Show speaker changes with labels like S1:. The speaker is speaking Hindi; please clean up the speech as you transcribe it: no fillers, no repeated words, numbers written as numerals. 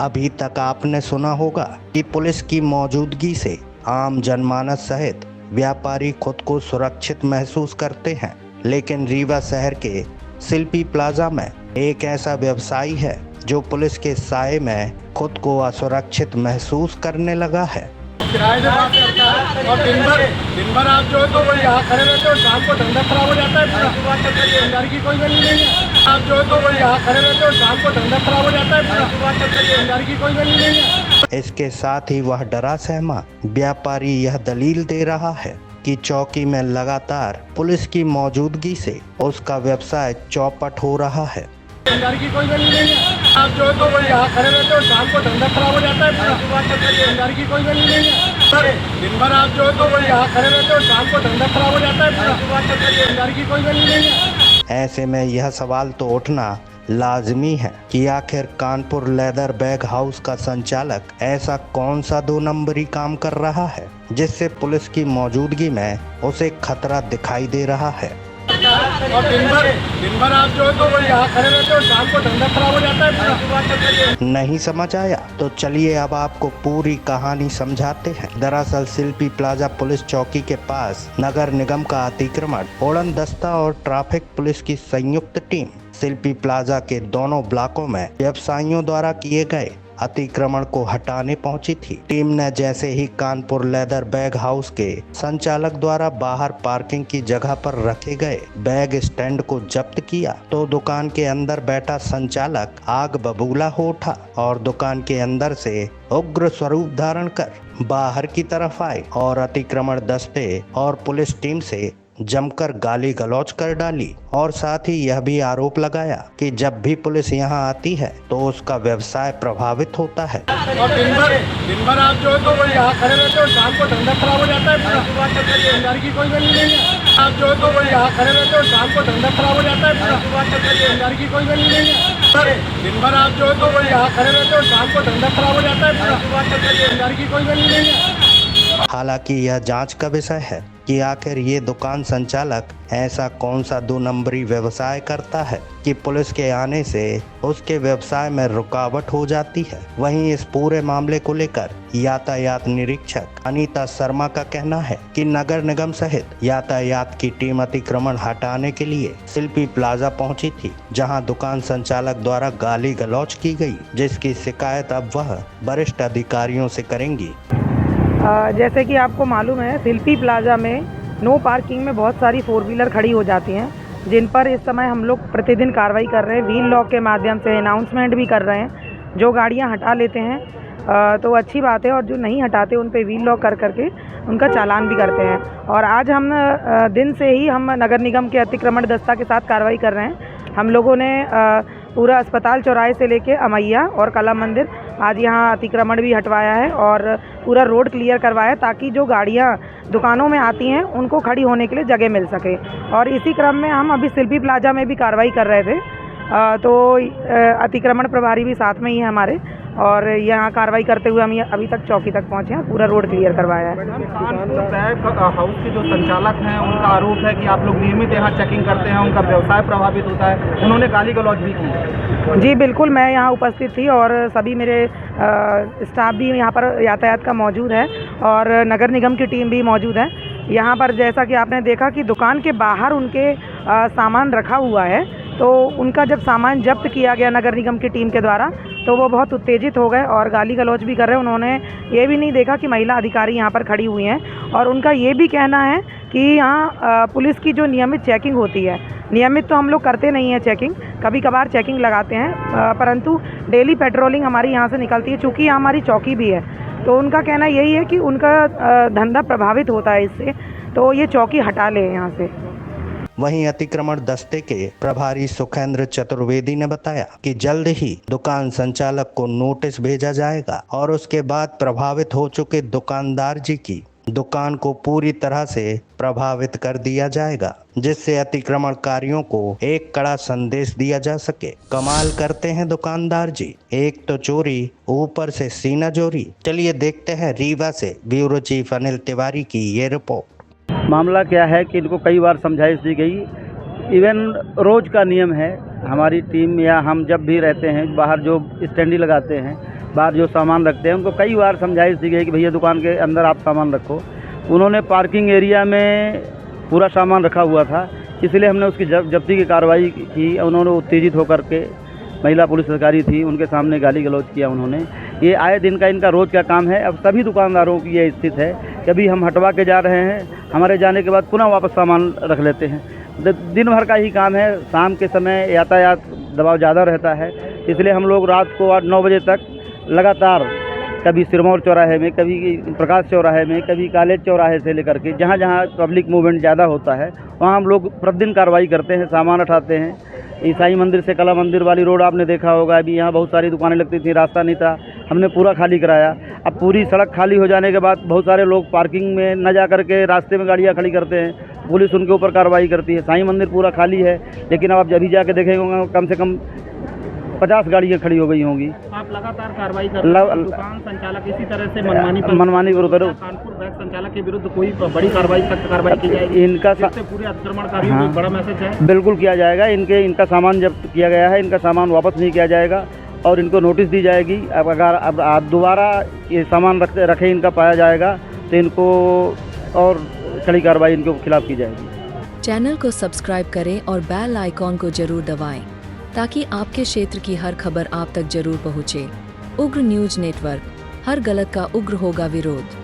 S1: अभी तक आपने सुना होगा कि पुलिस की मौजूदगी से आम जनमानस सहित व्यापारी खुद को सुरक्षित महसूस करते हैं, लेकिन रीवा शहर के शिल्पी प्लाजा में एक ऐसा व्यवसायी है जो पुलिस के साए में खुद को असुरक्षित महसूस करने लगा है।
S2: किराए से बात करता है और दिन भर आप जो है तो वो यहाँ खड़े रहते हो, शाम को धंधा खराब हो जाता है। दुकानदार की कोई वैल्यू नहीं है। आप जो है तो वो यहाँ खड़े रहते हो, शाम को धंधा खराब हो जाता है। दुकानदार की कोई वैल्यू नहीं है।
S1: इसके साथ ही वह डरा सहमा व्यापारी यह दलील दे रहा है कि चौकी में लगातार पुलिस की मौजूदगी से उसका व्यवसाय चौपट हो रहा है।
S2: दुकानदार की कोई वैल्यू नहीं है। आप जो है तो वो यहाँ खड़े रहते हो, शाम को धंधा खराब हो जाता है। दुकानदार की कोई वैल्यू नहीं है। दिन भर आप जो है तो वो यहाँ खड़े रहते हो, शाम को धंधा खराब हो जाता है। दुकानदार की कोई वैल्यू नहीं है।
S1: ऐसे में यह सवाल तो उठना लाजमी है कि आखिर कानपुर लेदर बैग हाउस का संचालक ऐसा कौन सा 2 नंबरी काम कर रहा है जिससे पुलिस की मौजूदगी में उसे खतरा दिखाई दे रहा है।
S2: और दिन भर आप जो है तो वो यहाँ खड़े रहते हो, शाम को धंधा खराब हो जाता है।
S1: नहीं समझ आया तो चलिए अब आपको पूरी कहानी समझाते हैं। दरअसल शिल्पी प्लाजा पुलिस चौकी के पास नगर निगम का अतिक्रमण उड़न दस्ता और ट्रैफिक पुलिस की संयुक्त टीम शिल्पी प्लाजा के दोनों ब्लॉकों में व्यवसायियों द्वारा किए गए अतिक्रमण को हटाने पहुंची थी। टीम ने जैसे ही कानपुर लेदर बैग हाउस के संचालक द्वारा बाहर पार्किंग की जगह पर रखे गए बैग स्टैंड को जब्त किया तो दुकान के अंदर बैठा संचालक आग बबूला हो उठा और दुकान के अंदर से उग्र स्वरूप धारण कर बाहर की तरफ आए और अतिक्रमण दस्ते और पुलिस टीम से जमकर गाली गलौज कर डाली और साथ ही यह भी आरोप लगाया कि जब भी पुलिस यहां आती है तो उसका व्यवसाय प्रभावित होता है।
S2: और दिन भर आप जो है तो वो यहाँ खड़े रहते हो, शाम को धंधा खराब हो जाता है। दुकानदार की कोई वैल्यू नहीं है। आप जो है तो वो यहाँ खड़े रहते हो, शाम को धंधा खराब हो जाता है। दुकानदार की कोई वैल्यू नहीं है। दिन भर आप जो है तो वो यहाँ खड़े रहते हो, शाम को धंधा खराब हो जाता है। दुकानदार की कोई वैल्यू नहीं है।
S1: हालांकि यह जांच का विषय है कि आखिर ये दुकान संचालक ऐसा कौन सा 2 नंबरी व्यवसाय करता है कि पुलिस के आने से उसके व्यवसाय में रुकावट हो जाती है। वहीं इस पूरे मामले को लेकर यातायात निरीक्षक अनीता शर्मा का कहना है कि नगर निगम सहित यातायात की टीम अतिक्रमण हटाने के लिए शिल्पी प्लाजा पहुंची थी, जहां दुकान संचालक द्वारा गाली गलौज की गई, जिसकी शिकायत अब वह वरिष्ठ अधिकारियों से करेंगी।
S3: जैसे कि आपको मालूम है, शिल्पी प्लाजा में नो पार्किंग में बहुत सारी 4 व्हीलर खड़ी हो जाती हैं, जिन पर इस समय हम लोग प्रतिदिन कार्रवाई कर रहे हैं। व्हील लॉक के माध्यम से अनाउंसमेंट भी कर रहे हैं। जो गाड़ियां हटा लेते हैं तो अच्छी बात है, और जो नहीं हटाते उन पे व्हील लॉक कर करके उनका चालान भी करते हैं। और आज हम दिन से ही हम नगर निगम के अतिक्रमण दस्ता के साथ कार्रवाई कर रहे हैं। हम लोगों ने पूरा अस्पताल चौराहे से लेके अमैया और कला मंदिर आज यहाँ अतिक्रमण भी हटवाया है और पूरा रोड क्लियर करवाया है, ताकि जो गाड़ियाँ दुकानों में आती हैं उनको खड़ी होने के लिए जगह मिल सके। और इसी क्रम में हम अभी शिल्पी प्लाजा में भी कार्रवाई कर रहे थे, तो अतिक्रमण प्रभारी भी साथ में ही है हमारे, और यहाँ कार्रवाई करते हुए हम अभी तक चौकी तक पहुँचे हैं, पूरा रोड क्लियर करवाया है।
S4: कानपुर बैग हाउस के जो संचालक हैं उनका आरोप है कि आप लोग नियमित यहाँ चेकिंग करते हैं, उनका व्यवसाय प्रभावित होता है। उन्होंने गाली गलौज भी की।
S3: जी बिल्कुल, मैं यहाँ उपस्थित थी और सभी मेरे स्टाफ भी यहाँ पर यातायात का मौजूद है और नगर निगम की टीम भी मौजूद है। यहाँ पर जैसा कि आपने देखा कि दुकान के बाहर उनके सामान रखा हुआ है, तो उनका जब सामान जब्त किया गया नगर निगम की टीम के द्वारा तो वो बहुत उत्तेजित हो गए और गाली गलौज भी कर रहे हैं। उन्होंने ये भी नहीं देखा कि महिला अधिकारी यहाँ पर खड़ी हुई हैं, और उनका ये भी कहना है कि यहाँ पुलिस की जो नियमित चेकिंग होती है, नियमित तो हम लोग करते नहीं हैं चेकिंग, कभी कभार चेकिंग लगाते हैं, परंतु डेली पेट्रोलिंग हमारी यहाँ से निकलती है, चूँकि यहाँ हमारी चौकी भी है। तो उनका कहना यही है कि उनका धंधा प्रभावित होता है इससे, तो ये चौकी हटा ले यहाँ से।
S1: वहीं अतिक्रमण दस्ते के प्रभारी सुखेंद्र चतुर्वेदी ने बताया कि जल्द ही दुकान संचालक को नोटिस भेजा जाएगा और उसके बाद प्रभावित हो चुके दुकानदार जी की दुकान को पूरी तरह से प्रभावित कर दिया जाएगा, जिससे अतिक्रमणकारियों को एक कड़ा संदेश दिया जा सके। कमाल करते हैं दुकानदार जी, एक तो चोरी ऊपर से सीना जोरी। चलिए देखते हैं रीवा से ब्यूरो चीफ अनिल तिवारी की ये रिपोर्ट।
S4: मामला क्या है कि इनको कई बार समझाइश दी गई, इवन रोज़ का नियम है, हमारी टीम या हम जब भी रहते हैं बाहर जो स्टैंडी लगाते हैं
S5: बाहर जो सामान रखते हैं उनको कई बार समझाइश दी गई कि भैया दुकान के अंदर आप सामान रखो। उन्होंने पार्किंग एरिया में पूरा सामान रखा हुआ था, इसलिए हमने उसकी जब्ती की कार्रवाई की। उन्होंने उत्तेजित होकर के, महिला पुलिस अधिकारी थी, उनके सामने गाली गलौज किया उन्होंने। ये आए दिन का इनका रोज़ का काम है। अब सभी दुकानदारों की ये स्थिति है कि अभी हम हटवा के जा रहे हैं, हमारे जाने के बाद पुनः वापस सामान रख लेते हैं। दिन भर का ही काम है। शाम के समय यातायात दबाव ज़्यादा रहता है, इसलिए हम लोग रात को 8-9 बजे तक लगातार, कभी सिरमौर चौराहे में, कभी प्रकाश चौराहे में, कभी कॉलेज चौराहे से लेकर के जहाँ जहाँ पब्लिक मूवमेंट ज़्यादा होता है वहाँ हम लोग प्रतिदिन कार्रवाई करते हैं, सामान उठाते हैं। ईसाई मंदिर से कला मंदिर वाली रोड आपने देखा होगा, अभी यहाँ बहुत सारी दुकानें लगती थी, रास्ता नहीं था, हमने पूरा खाली कराया। अब पूरी सड़क खाली हो जाने के बाद बहुत सारे लोग पार्किंग में न जा करके रास्ते में गाड़ियाँ खड़ी करते हैं, पुलिस उनके ऊपर कार्रवाई करती है। साईं मंदिर पूरा खाली है, लेकिन अब आप जब भी जाके देखेंगे कम से कम 50 गाड़ियाँ खड़ी हो गई होंगी।
S4: आप लगातार कार्रवाई कर रहे हैं। दुकान संचालक इसी तरह से मनमानी विरुद्ध, कानपुर बैंक संचालक के विरुद्ध कोई बड़ी कार्रवाई, सख्त कार्रवाई की जाएगी? इनका पूरे अतिक्रमणकारियों को एक बड़ा मैसेज है। बिल्कुल किया जाएगा। इनका सामान जब्त किया गया है, इनका सामान वापस नहीं किया जाएगा और इनको नोटिस दी जाएगी। अब अगर अब दोबारा ये सामान रखे इनका पाया जाएगा तो इनको और कड़ी कार्रवाई इनके खिलाफ की जाएगी।
S6: चैनल को सब्सक्राइब करें और बेल आइकॉन को जरूर दबाएं ताकि आपके क्षेत्र की हर खबर आप तक जरूर पहुंचे। उग्र न्यूज नेटवर्क, हर गलत का उग्र होगा विरोध।